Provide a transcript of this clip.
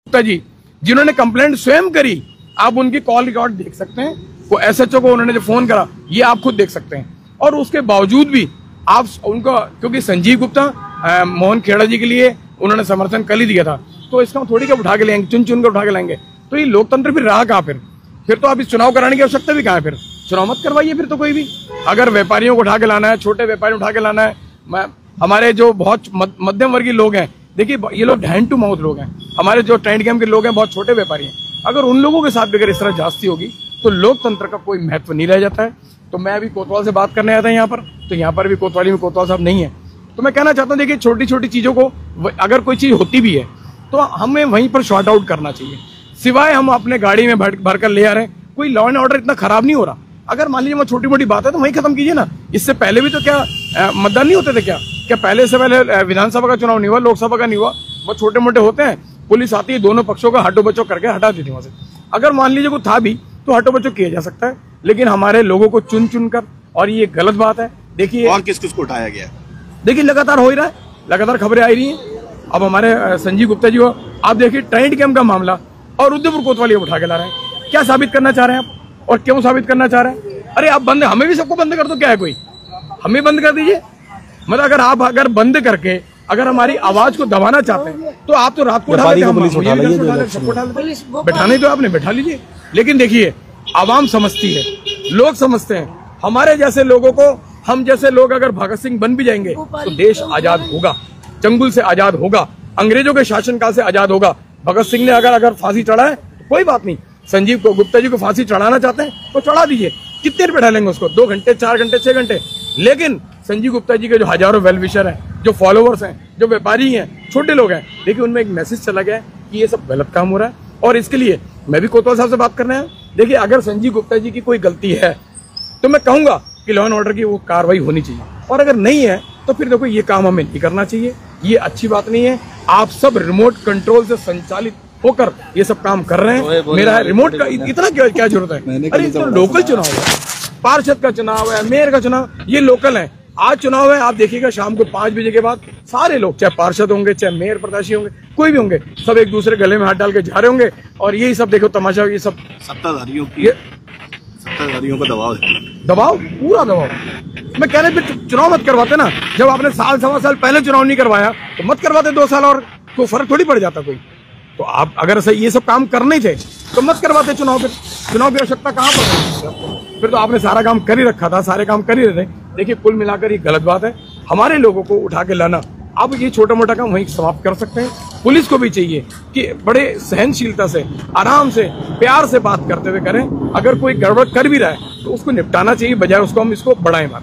गुप्ता जी जिन्होंने कंप्लेंट स्वयं करी, आप उनकी कॉल रिकॉर्ड देख सकते हैं। वो एसएचओ को उन्होंने जो फोन करा ये आप खुद देख सकते हैं। और उसके बावजूद भी आप उनको, क्योंकि संजीव गुप्ता मोहन खेड़ा जी के लिए उन्होंने समर्थन कल ही दिया था, तो इसका थोड़ी क्या उठा के लेंगे, चुन चुन कर उठा के लाएंगे। तो ये लोकतंत्र फिर रहा कहाँ? फिर तो आप इस चुनाव कराने की आवश्यकता भी कहाँ है? फिर चुनाव मत करवाइए फिर तो कोई भी। अगर व्यापारियों को उठा के लाना है, छोटे व्यापारियों को उठा के लाना है, हमारे जो बहुत मध्यम वर्गीय लोग हैं, देखिए ये लोग हैंड टू माउथ लोग हैं, हमारे जो टेंट गेम के लोग हैं बहुत छोटे व्यापारी हैं, अगर उन लोगों के साथ भी अगर इस तरह जास्ती होगी तो लोकतंत्र का कोई महत्व नहीं रह जाता है। तो मैं अभी कोतवाल से बात करने आया था यहाँ पर, तो यहाँ पर भी कोतवाली में कोतवाल साहब नहीं है। तो मैं कहना चाहता हूँ देखिए छोटी छोटी चीजों को अगर कोई चीज होती भी है तो हमें वहीं पर शॉर्ट आउट करना चाहिए, सिवाय हम अपने गाड़ी में भर कर ले आ रहे हैं। कोई लॉ एंड ऑर्डर इतना खराब नहीं हो रहा। अगर मान लीजिए वो छोटी मोटी बात है तो वहीं खत्म कीजिए ना। इससे पहले भी तो क्या मतदान नहीं होते थे? क्या पहले से पहले विधानसभा का चुनाव नहीं हुआ, लोकसभा का नहीं हुआ? वो छोटे मोटे होते हैं, पुलिस आती है, दोनों पक्षों का हटो बचो करके हटा देती है वहां से। अगर मान लीजिए कोई था भी तो हटो बचो किया जा सकता है, लेकिन हमारे लोगों को चुन चुन कर, और ये गलत बात है। देखिए और किस किस को उठाया गया? देखिए लगातार हो ही रहा है, लगातार खबरें आ रही हैं। अब हमारे संजीव गुप्ता जी हो, आप देखिए टेंट गेम का मामला और उदयपुर कोतवाली उठा के ला रहे हैं। क्या साबित करना चाह रहे हैं आप, और क्यों साबित करना चाह रहे हैं? अरे आप बंद, हमें भी सबको बंद कर दो, क्या है कोई? हमें बंद कर दीजिए। मतलब अगर बंद करके अगर हमारी आवाज को दबाना चाहते हैं तो आप तो रात को बैठाने तो आपने बैठा लीजिए। लेकिन देखिए आवाम समझती है, लोग समझते हैं, हमारे जैसे लोगों को, हम जैसे लोग अगर भगत सिंह बन भी जाएंगे तो देश आजाद होगा, चंगुल से आजाद होगा, अंग्रेजों के शासनकाल से आजाद होगा। भगत सिंह ने अगर फांसी चढ़ाए तो कोई बात नहीं, संजीव को गुप्ता जी को फांसी चढ़ाना चाहते हैं तो चढ़ा दीजिए। कितने देर बैठा लेंगे उसको? 2 घंटे, 4 घंटे, 6 घंटे। लेकिन संजीव गुप्ता जी के जो हजारों वेल विशर हैं, जो फॉलोवर्स हैं, जो व्यापारी हैं, छोटे लोग हैं, देखिए उनमें एक मैसेज चला गया है कि ये सब गलत काम हो रहा है। और इसके लिए मैं भी कोतवाल साहब से बात करने आया। देखिए अगर संजीव गुप्ता जी की कोई गलती है तो मैं कहूंगा कि लॉ एंड ऑर्डर की वो कार्रवाई होनी चाहिए, और अगर नहीं है तो फिर देखो ये काम हमें नहीं करना चाहिए, ये अच्छी बात नहीं है। आप सब रिमोट कंट्रोल से संचालित होकर ये सब काम कर रहे हैं। मेरा रिमोट का इतना क्या जरूरत है? अरे तो लोकल चुनाव है, पार्षद का चुनाव है, मेयर का चुनाव, ये लोकल है। आज चुनाव है, आप देखिएगा शाम को 5 बजे के बाद सारे लोग, चाहे पार्षद होंगे, चाहे मेयर प्रत्याशी होंगे, कोई भी होंगे, सब एक दूसरे गले में हाथ डाल के जा रहे होंगे। और यही सब देखो तमाशा, ये सब सत्ताधारियों का दबाव, पूरा दबाव। मैं कह रहे फिर चुनाव मत करवाते ना। जब आपने साल सवा साल पहले चुनाव नहीं करवाया तो मत करवाते 2 साल, और कोई फर्क थोड़ी पड़ जाता कोई। तो आप अगर सही ये सब काम करने थे तो मत करवाते चुनाव। फिर चुनाव की आवश्यकता कहाँ पर? फिर तो आपने सारा काम कर ही रखा था, सारे काम कर ही रहे थे। देखिए कुल मिलाकर ये गलत बात है। हमारे लोगों को उठा के लाना, आप ये छोटा मोटा काम वहीं समाप्त कर सकते हैं। पुलिस को भी चाहिए कि बड़े सहनशीलता से, आराम से, प्यार से बात करते हुए करें। अगर कोई गड़बड़ कर भी रहा है तो उसको निपटाना चाहिए, बजाय उसको हम इसको बढ़ाएं मार।